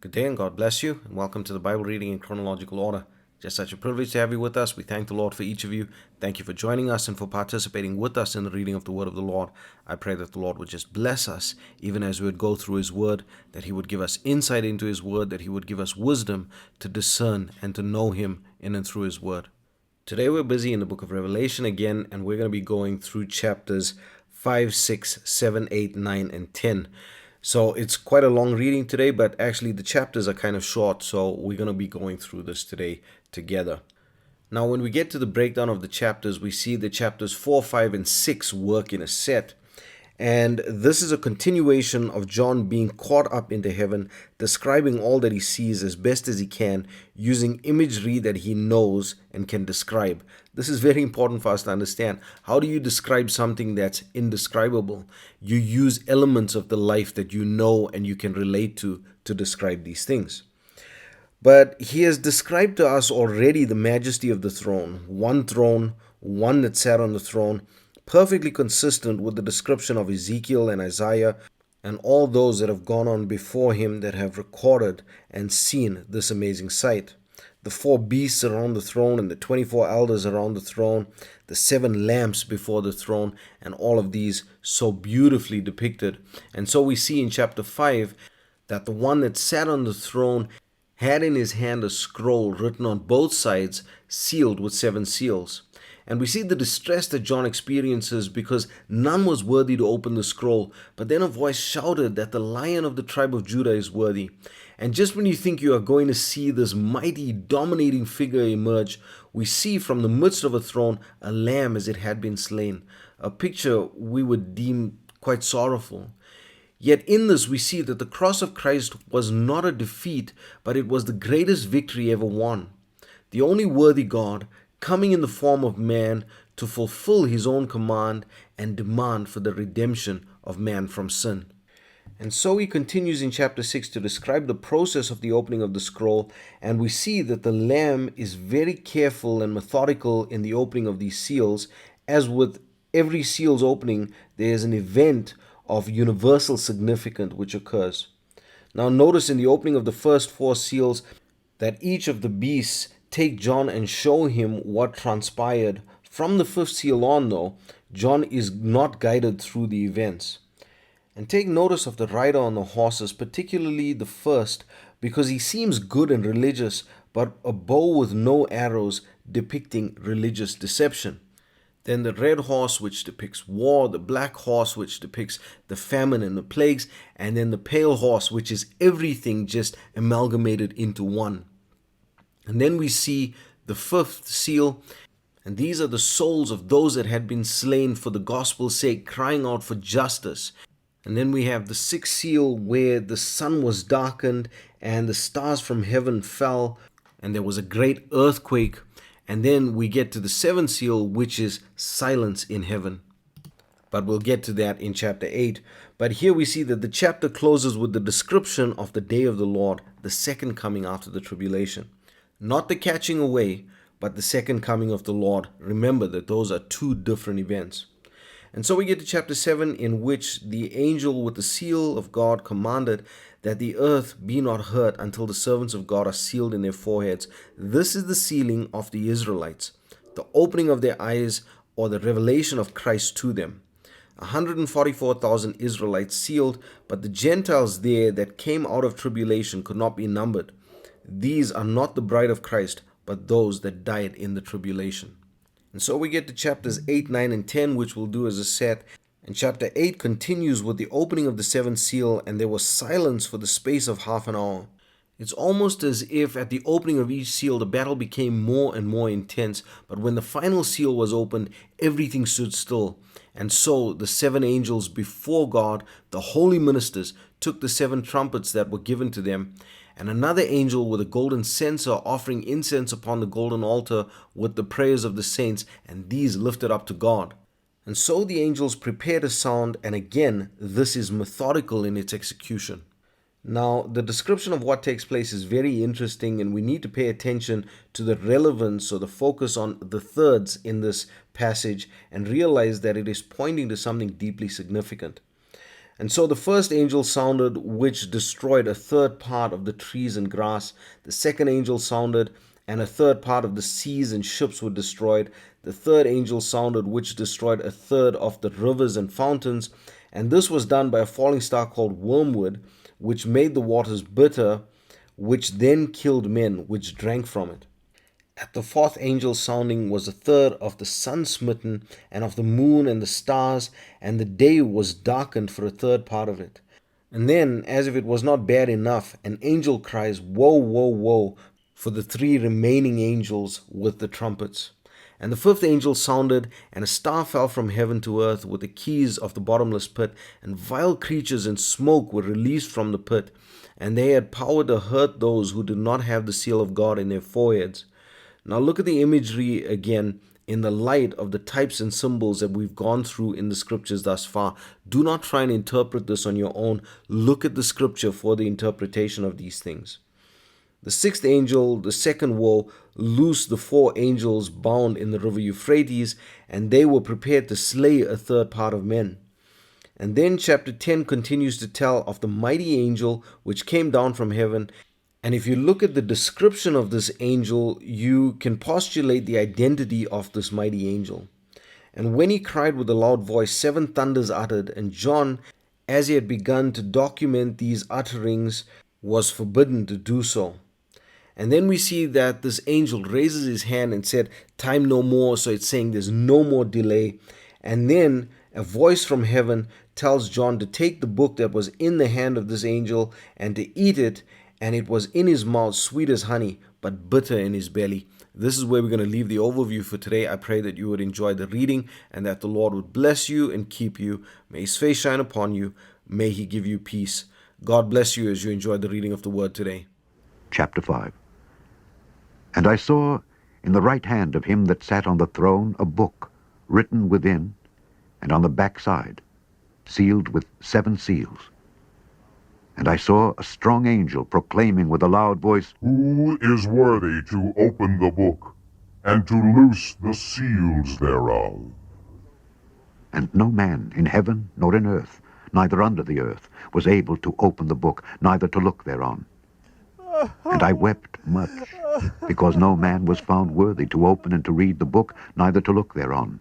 Good day and God bless you, and welcome to the Bible reading in chronological order. Just such a privilege to have you with us. We thank the Lord for each of you. Thank you for joining us and for participating with us in the reading of the Word of the Lord. I pray that the Lord would just bless us, even as we would go through His Word, that He would give us insight into His Word, that He would give us wisdom to discern and to know Him in and through His Word. Today we're busy in the book of Revelation again, and we're going to be going through chapters 5, 6, 7, 8, 9, and 10. So it's quite a long reading today, but actually the chapters are kind of short, so we're going to be going through this today together. Now, when we get to the breakdown of the chapters, we see that chapters 4, 5, and 6 work in a set. And this is a continuation of John being caught up into heaven, describing all that he sees as best as he can, using imagery that he knows and can describe. This is very important for us to understand. How do you describe something that's indescribable? You use elements of the life that you know and you can relate to describe these things. But he has described to us already the majesty of the throne, one that sat on the throne, perfectly consistent with the description of Ezekiel and Isaiah and all those that have gone on before him that have recorded and seen this amazing sight. The four beasts around the throne and the 24 elders around the throne, the seven lamps before the throne, and all of these so beautifully depicted. And so we see in chapter 5 that the one that sat on the throne had in his hand a scroll written on both sides, sealed with 7 seals. And we see the distress that John experiences because none was worthy to open the scroll. But then a voice shouted that the Lion of the tribe of Judah is worthy. And just when you think you are going to see this mighty, dominating figure emerge, we see from the midst of a throne a lamb as it had been slain. A picture we would deem quite sorrowful. Yet in this we see that the cross of Christ was not a defeat, but it was the greatest victory ever won. The only worthy God coming in the form of man to fulfill his own command and demand for the redemption of man from sin. And so he continues in chapter 6 to describe the process of the opening of the scroll, and we see that the Lamb is very careful and methodical in the opening of these seals. As with every seal's opening, there is an event of universal significance which occurs. Now notice in the opening of the first 4 seals that each of the beasts take John and show him what transpired. From the 5th seal on, though, John is not guided through the events. And take notice of the rider on the horses, particularly the first, because he seems good and religious, but a bow with no arrows depicting religious deception. Then the red horse, which depicts war, the black horse, which depicts the famine and the plagues, and then the pale horse, which is everything just amalgamated into one. And then we see the 5th seal, and these are the souls of those that had been slain for the gospel's sake, crying out for justice. And then we have the 6th seal, where the sun was darkened and the stars from heaven fell, and there was a great earthquake. And then we get to the 7th seal, which is silence in heaven. But we'll get to that in chapter 8. But here we see that the chapter closes with the description of the day of the Lord, the second coming after the tribulation. Not the catching away, but the second coming of the Lord. Remember that those are 2 different events. And so we get to chapter 7, in which the angel with the seal of God commanded that the earth be not hurt until the servants of God are sealed in their foreheads. This is the sealing of the Israelites, the opening of their eyes, or the revelation of Christ to them. 144,000 Israelites sealed, but the Gentiles there that came out of tribulation could not be numbered. These are not the bride of Christ, but those that died in the tribulation. And so we get to chapters 8, 9, and 10, which we'll do as a set. And chapter 8 continues with the opening of the 7th seal, and there was silence for the space of half an hour. It's almost as if at the opening of each seal, the battle became more and more intense. But when the final seal was opened, everything stood still. And so the 7 angels before God, the holy ministers, took the 7 trumpets that were given to them. And another angel with a golden censer offering incense upon the golden altar with the prayers of the saints, and these lifted up to God. And so the angels prepared a sound, and again, this is methodical in its execution. Now, the description of what takes place is very interesting, and we need to pay attention to the relevance or the focus on the thirds in this passage and realize that it is pointing to something deeply significant. And so the first angel sounded, which destroyed a third part of the trees and grass. The second angel sounded, and a third part of the seas and ships were destroyed. The third angel sounded, which destroyed a third of the rivers and fountains. And this was done by a falling star called wormwood, which made the waters bitter, which then killed men which drank from it. At the fourth angel sounding was a third of the sun smitten, and of the moon and the stars, and the day was darkened for a third part of it. And then, as if it was not bad enough, an angel cries, "Woe, woe, woe," for the three remaining angels with the trumpets. And the fifth angel sounded, and a star fell from heaven to earth with the keys of the bottomless pit, and vile creatures and smoke were released from the pit, and they had power to hurt those who did not have the seal of God in their foreheads. Now look at the imagery again in the light of the types and symbols that we've gone through in the scriptures thus far. Do not try and interpret this on your own. Look at the scripture for the interpretation of these things. The sixth angel, the second woe, loosed the four angels bound in the river Euphrates, and they were prepared to slay a third part of men. And then chapter 10 continues to tell of the mighty angel which came down from heaven. And if you look at the description of this angel, you can postulate the identity of this mighty angel. And when he cried with a loud voice, seven thunders uttered, and John, as he had begun to document these utterings, was forbidden to do so. And then we see that this angel raises his hand and said, "Time no more." So it's saying there's no more delay. And then a voice from heaven tells John to take the book that was in the hand of this angel and to eat it. And it was in his mouth sweet as honey, but bitter in his belly. This is where we're going to leave the overview for today. I pray that you would enjoy the reading and that the Lord would bless you and keep you. May his face shine upon you. May he give you peace. God bless you as you enjoy the reading of the word today. Chapter 5. And I saw in the right hand of him that sat on the throne a book written within and on the backside, sealed with 7 seals. And I saw a strong angel proclaiming with a loud voice, Who is worthy to open the book, and to loose the seals thereof? And no man in heaven nor in earth, neither under the earth, was able to open the book, neither to look thereon. And I wept much, because no man was found worthy to open and to read the book, neither to look thereon.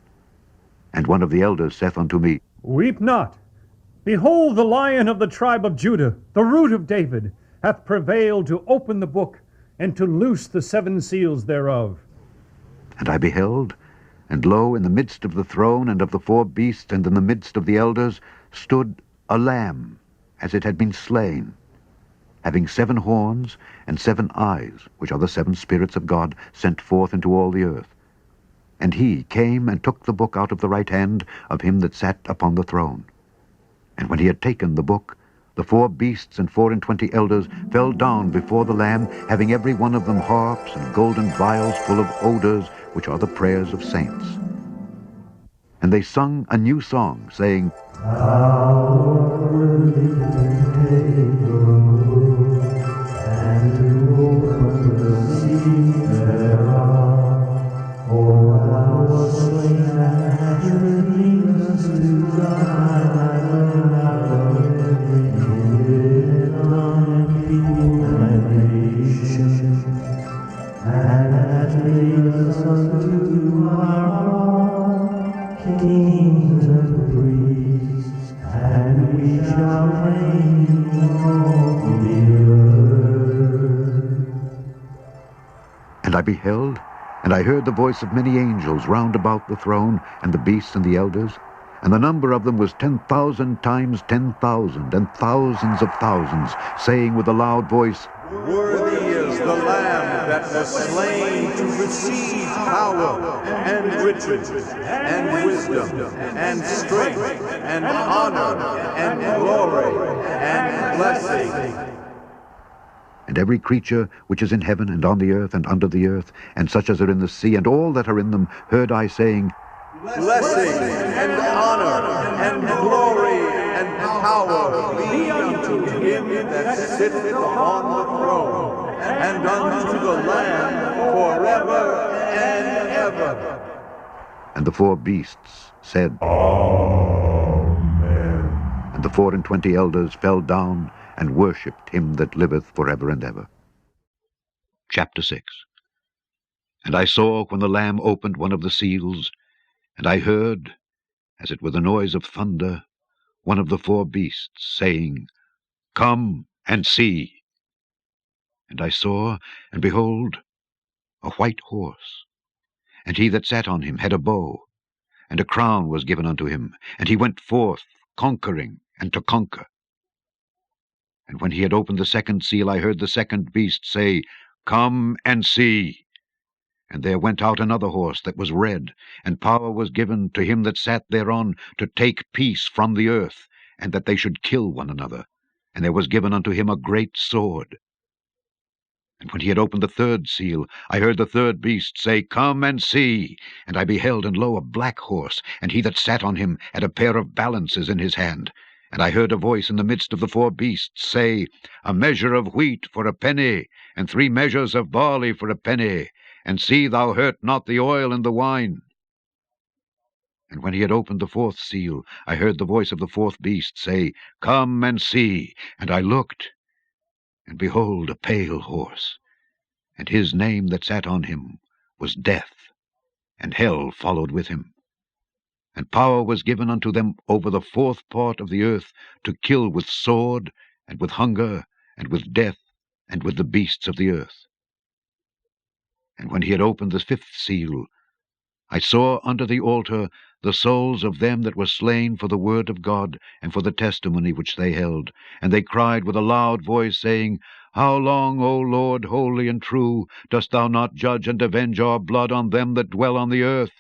And one of the elders saith unto me, Weep not. Behold, the Lion of the tribe of Judah, the root of David, hath prevailed to open the book and to loose the 7 seals thereof. And I beheld, and lo, in the midst of the throne and of the 4 beasts and in the midst of the elders stood a lamb, as it had been slain, having 7 horns and 7 eyes, which are the 7 spirits of God sent forth into all the earth. And he came and took the book out of the right hand of him that sat upon the throne. And when he had taken the book, the 4 beasts and 24 elders fell down before the Lamb, having every one of them harps and golden vials full of odors, which are the prayers of saints. And they sung a new song, saying, How worthy to take the book, and to open the seal thereof. For thou wast slain and hast redeemed us to thy And I beheld, and I heard the voice of many angels round about the throne, and the beasts and the elders, and the number of them was 10,000 times 10,000, and thousands of thousands, saying with a loud voice, Worthy is the Lamb that was slain to receive power, and riches, and wisdom, and strength, and honor, and glory, and blessing. And every creature which is in heaven and on the earth and under the earth, and such as are in the sea, and all that are in them, heard I saying, Blessing, and honor, and glory, and power be unto him that sitteth upon the throne, and unto the Lamb forever and ever. And the 4 beasts said, Amen. And the 24 elders fell down and worshipped him that liveth for ever and ever. Chapter 6. And I saw when the Lamb opened one of the seals, and I heard, as it were the noise of thunder, one of the 4 beasts saying, Come and see. And I saw, and behold, a white horse, and he that sat on him had a bow, and a crown was given unto him, and he went forth, conquering and to conquer. And when he had opened the 2nd seal, I heard the 2nd beast say, Come and see. And there went out another horse that was red, and power was given to him that sat thereon to take peace from the earth, and that they should kill one another. And there was given unto him a great sword. And when he had opened the 3rd seal, I heard the 3rd beast say, Come and see. And I beheld, and lo, a black horse, and he that sat on him had a pair of balances in his hand. And I heard a voice in the midst of the 4 beasts say, A measure of wheat for a penny, and 3 measures of barley for a penny, and see thou hurt not the oil and the wine. And when he had opened the 4th seal, I heard the voice of the 4th beast say, Come and see. And I looked, and behold, a pale horse, and his name that sat on him was Death, and hell followed with him. And power was given unto them over the 4th part of the earth to kill with sword, and with hunger, and with death, and with the beasts of the earth. And when he had opened the 5th seal, I saw under the altar the souls of them that were slain for the word of God, and for the testimony which they held. And they cried with a loud voice, saying, How long, O Lord, holy and true, dost thou not judge and avenge our blood on them that dwell on the earth?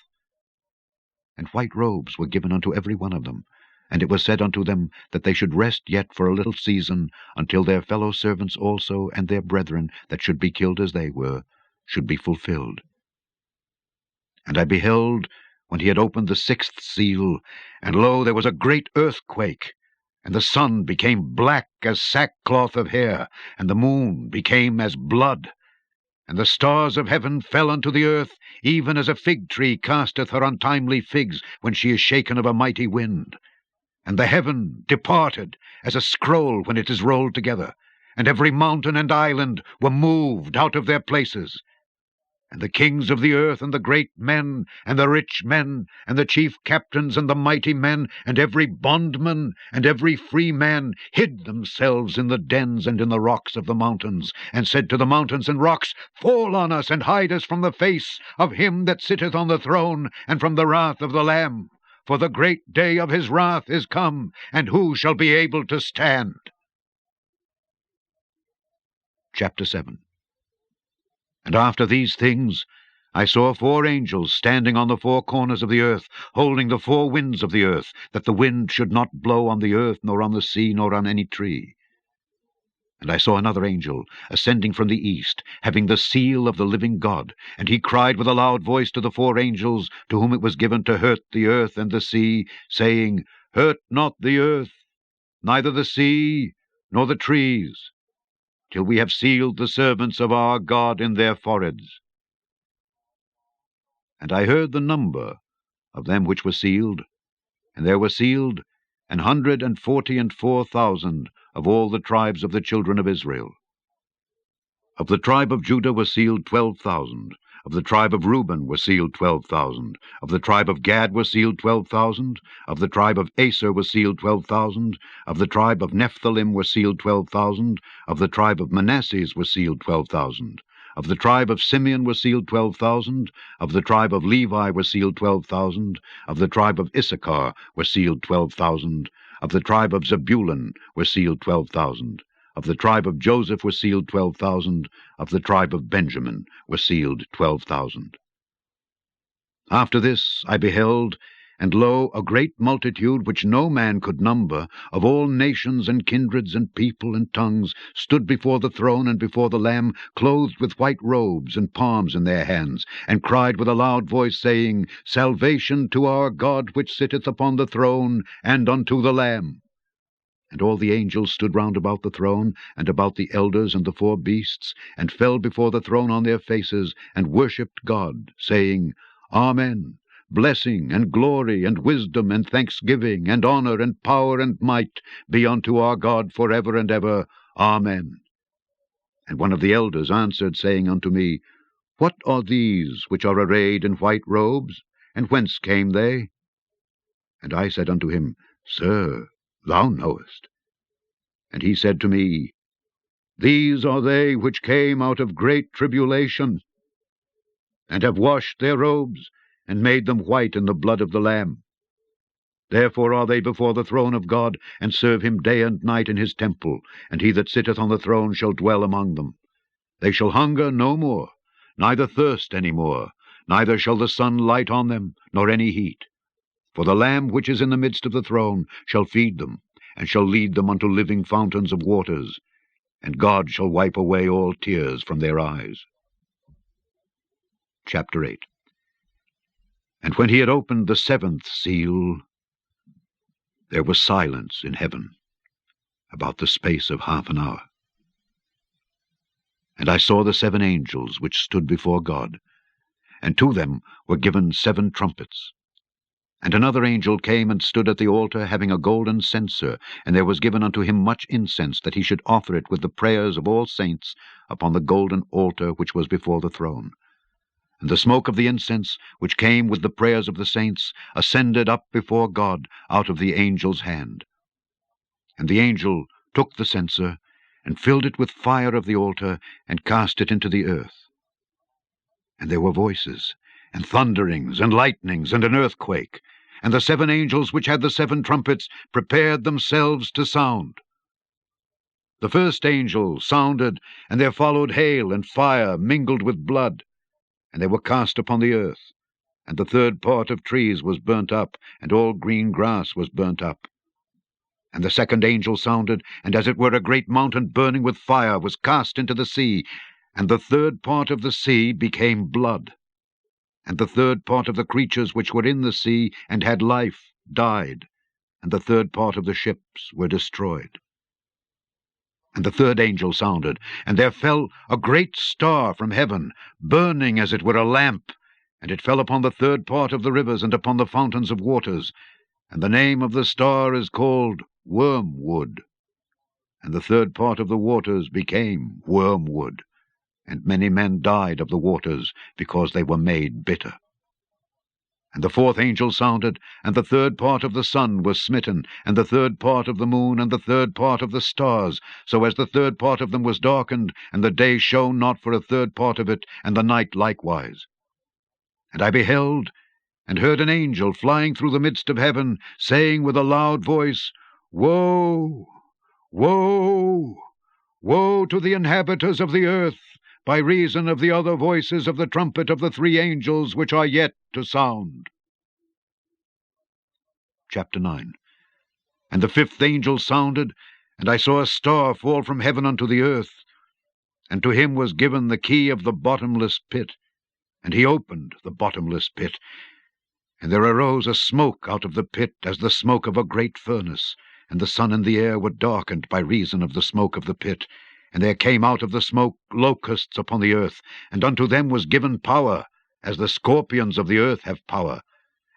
And white robes were given unto every one of them. And it was said unto them that they should rest yet for a little season, until their fellow servants also and their brethren that should be killed as they were, should be fulfilled. And I beheld, when he had opened the 6th seal, and lo, there was a great earthquake, and the sun became black as sackcloth of hair, and the moon became as blood. And the stars of heaven fell unto the earth, even as a fig tree casteth her untimely figs when she is shaken of a mighty wind. And the heaven departed, as a scroll when it is rolled together, and every mountain and island were moved out of their places. And the kings of the earth, and the great men, and the rich men, and the chief captains, and the mighty men, and every bondman, and every free man, hid themselves in the dens and in the rocks of the mountains, and said to the mountains and rocks, Fall on us, and hide us from the face of him that sitteth on the throne, and from the wrath of the Lamb. For the great day of his wrath is come, and who shall be able to stand? Chapter 7. And after these things I saw 4 angels standing on the 4 corners of the earth, holding the 4 winds of the earth, that the wind should not blow on the earth, nor on the sea, nor on any tree. And I saw another angel ascending from the east, having the seal of the living God. And he cried with a loud voice to the 4 angels, to whom it was given to hurt the earth and the sea, saying, Hurt not the earth, neither the sea, nor the trees, till we have sealed the servants of our God in their foreheads. And I heard the number of them which were sealed, and there were sealed 144,000 of all the tribes of the children of Israel. Of the tribe of Judah were sealed 12,000. Of the tribe of Reuben were sealed 12,000. Of the tribe of Gad were sealed 12,000. Of the tribe of Aser were sealed 12,000. Of the tribe of Nephthalim were sealed 12,000. Of the tribe of Manasseh were sealed 12,000. Of the tribe of Simeon were sealed 12,000. Of the tribe of Levi were sealed 12,000. Of the tribe of Issachar were sealed 12,000. Of the tribe of Zebulun were sealed 12,000. Of the tribe of Joseph were sealed 12,000. Of the tribe of Benjamin were sealed 12,000. After this I beheld, and lo, a great multitude which no man could number, of all nations and kindreds and people and tongues, stood before the throne and before the Lamb, clothed with white robes and palms in their hands, and cried with a loud voice, saying, Salvation to our God which sitteth upon the throne, and unto the Lamb. And all the angels stood round about the throne, and about the elders and the 4 beasts, and fell before the throne on their faces, and worshipped God, saying, Amen. blessing and glory and wisdom and thanksgiving and honor and power and might be unto our God forever and ever. Amen. And one of the elders answered, saying unto me, What are these which are arrayed in white robes, and whence came they? And I said unto him, Sir, thou knowest. And he said to me, These are they which came out of great tribulation, and have washed their robes, and made them white in the blood of the Lamb. Therefore are they before the throne of God, and serve him day and night in his temple, and he that sitteth on the throne shall dwell among them. They shall hunger no more, neither thirst any more, neither shall the sun light on them, nor any heat. For the Lamb which is in the midst of the throne shall feed them, and shall lead them unto living fountains of waters, and God shall wipe away all tears from their eyes. Chapter 8. And when he had opened the seventh seal, there was silence in heaven about the space of half an hour. And I saw the 7 angels which stood before God, and to them were given 7 trumpets. And another angel came and stood at the altar, having a golden censer, and there was given unto him much incense, that he should offer it with the prayers of all saints upon the golden altar which was before the throne. And the smoke of the incense, which came with the prayers of the saints, ascended up before God out of the angel's hand. And the angel took the censer, and filled it with fire of the altar, and cast it into the earth. And there were voices, and thunderings, and lightnings, and an earthquake. And the 7 angels which had the 7 trumpets prepared themselves to sound. The first angel sounded, and there followed hail and fire mingled with blood, and they were cast upon the earth. And the 3rd part of trees was burnt up, and all green grass was burnt up. And the second angel sounded, and as it were a great mountain burning with fire was cast into the sea, and the 3rd part of the sea became blood. And the 3rd part of the creatures which were in the sea and had life died, and the 3rd part of the ships were destroyed. And the 3rd angel sounded, and there fell a great star from heaven, burning as it were a lamp, and it fell upon the 3rd part of the rivers and upon the fountains of waters. And the name of the star is called Wormwood. And the 3rd part of the waters became wormwood, and many men died of the waters, because they were made bitter. And the 4th angel sounded, and the 3rd part of the sun was smitten, and the 3rd part of the moon, and the 3rd part of the stars, so as the 3rd part of them was darkened, and the day shone not for a 3rd part of it, and the night likewise. And I beheld, and heard an angel flying through the midst of heaven, saying with a loud voice, Woe! Woe! Woe to the inhabitants of the earth, by reason of the other voices of the trumpet of the 3 angels which are yet to sound. Chapter 9. And the 5th angel sounded, and I saw a star fall from heaven unto the earth, and to him was given the key of the bottomless pit, and he opened the bottomless pit. And there arose a smoke out of the pit, as the smoke of a great furnace, and the sun and the air were darkened by reason of the smoke of the pit. And there came out of the smoke locusts upon the earth, and unto them was given power, as the scorpions of the earth have power.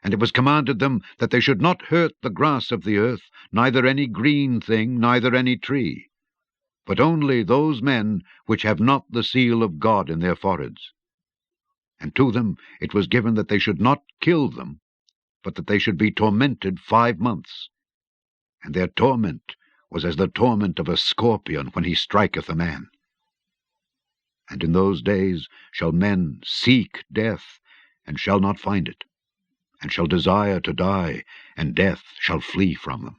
And it was commanded them that they should not hurt the grass of the earth, neither any green thing, neither any tree, but only those men which have not the seal of God in their foreheads. And to them it was given that they should not kill them, but that they should be tormented 5 months. And their torment was as the torment of a scorpion when he striketh a man. And in those days shall men seek death, and shall not find it, and shall desire to die, and death shall flee from them.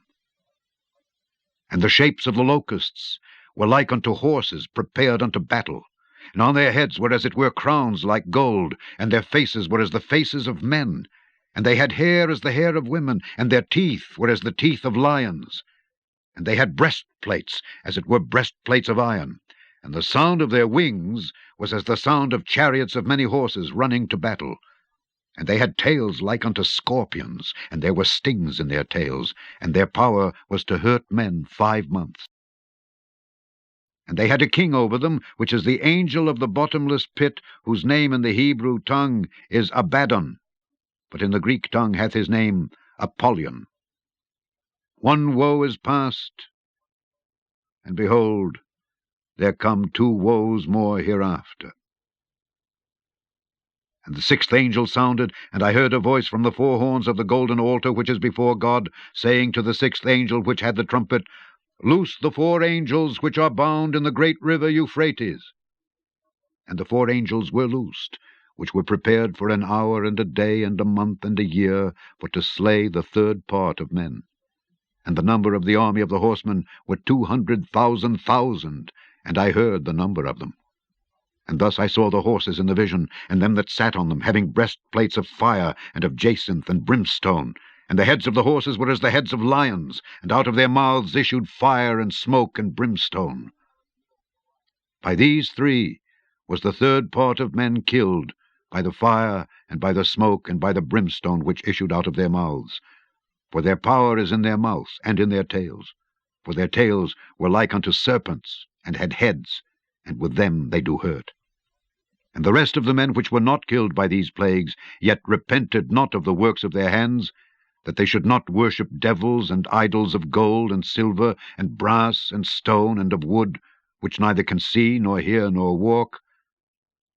And the shapes of the locusts were like unto horses prepared unto battle, and on their heads were as it were crowns like gold, and their faces were as the faces of men, and they had hair as the hair of women, and their teeth were as the teeth of lions. And they had breastplates, as it were breastplates of iron, and the sound of their wings was as the sound of chariots of many horses running to battle. And they had tails like unto scorpions, and there were stings in their tails, and their power was to hurt men 5 months. And they had a king over them, which is the angel of the bottomless pit, whose name in the Hebrew tongue is Abaddon. but in the Greek tongue hath his name Apollyon. One woe is past, and behold, there come 2 woes more hereafter. And the 6th angel sounded, and I heard a voice from the 4 horns of the golden altar which is before God, saying to the 6th angel which had the trumpet, Loose the 4 angels which are bound in the great river Euphrates. And the 4 angels were loosed, which were prepared for an hour and a day and a month and a year, for to slay the 3rd part of men. And the number of the army of the horsemen were 200,000,000, and I heard the number of them. And thus I saw the horses in the vision, and them that sat on them, having breastplates of fire, and of jacinth and brimstone. And the heads of the horses were as the heads of lions, and out of their mouths issued fire and smoke and brimstone. By these 3 was the 3rd part of men killed, by the fire, and by the smoke, and by the brimstone which issued out of their mouths. For their power is in their mouths, and in their tails. For their tails were like unto serpents, and had heads, and with them they do hurt. And the rest of the men which were not killed by these plagues, yet repented not of the works of their hands, that they should not worship devils and idols of gold and silver, and brass and stone, and of wood, which neither can see, nor hear, nor walk.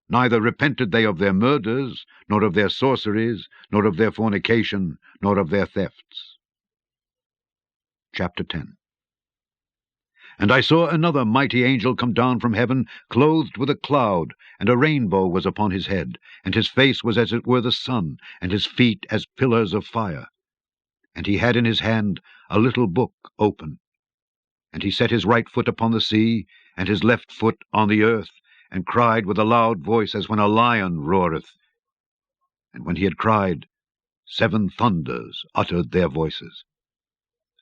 Neither repented they of their murders, nor of their sorceries, nor of their fornication, nor of their thefts. Chapter 10. And I saw another mighty angel come down from heaven, clothed with a cloud, and a rainbow was upon his head, and his face was as it were the sun, and his feet as pillars of fire. And he had in his hand a little book open. And he set his right foot upon the sea, and his left foot on the earth, and cried with a loud voice, as when a lion roareth. And when he had cried, 7 thunders uttered their voices.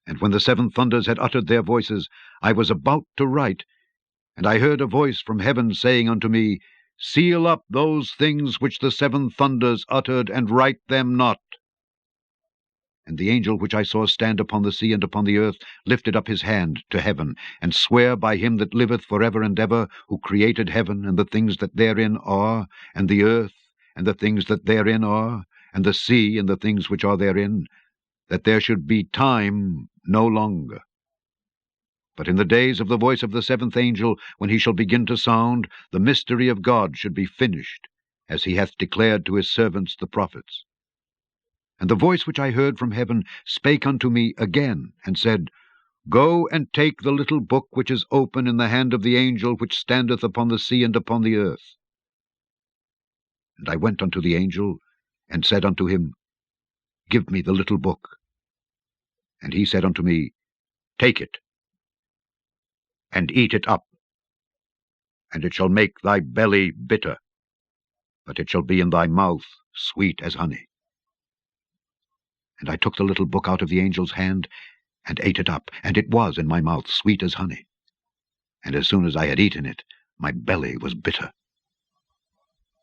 And when the 7 thunders had uttered their voices, I was about to write, and I heard a voice from heaven saying unto me, Seal up those things which the 7 thunders uttered, and write them not. And the angel which I saw stand upon the sea and upon the earth lifted up his hand to heaven, and sware by him that liveth for ever and ever, who created heaven and the things that therein are, and the earth and the things that therein are, and the sea and the things which are therein, that there should be time no longer. But in the days of the voice of the 7th angel, when he shall begin to sound, the mystery of God should be finished, as he hath declared to his servants the prophets. And the voice which I heard from heaven spake unto me again, and said, Go and take the little book which is open in the hand of the angel which standeth upon the sea and upon the earth. And I went unto the angel, and said unto him, Give me the little book. And he said unto me, Take it, and eat it up, and it shall make thy belly bitter, but it shall be in thy mouth sweet as honey. And I took the little book out of the angel's hand, and ate it up, and it was in my mouth sweet as honey. And as soon as I had eaten it, my belly was bitter.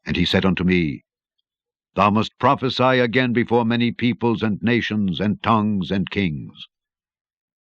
And he said unto me, Thou must prophesy again before many peoples and nations and tongues and kings.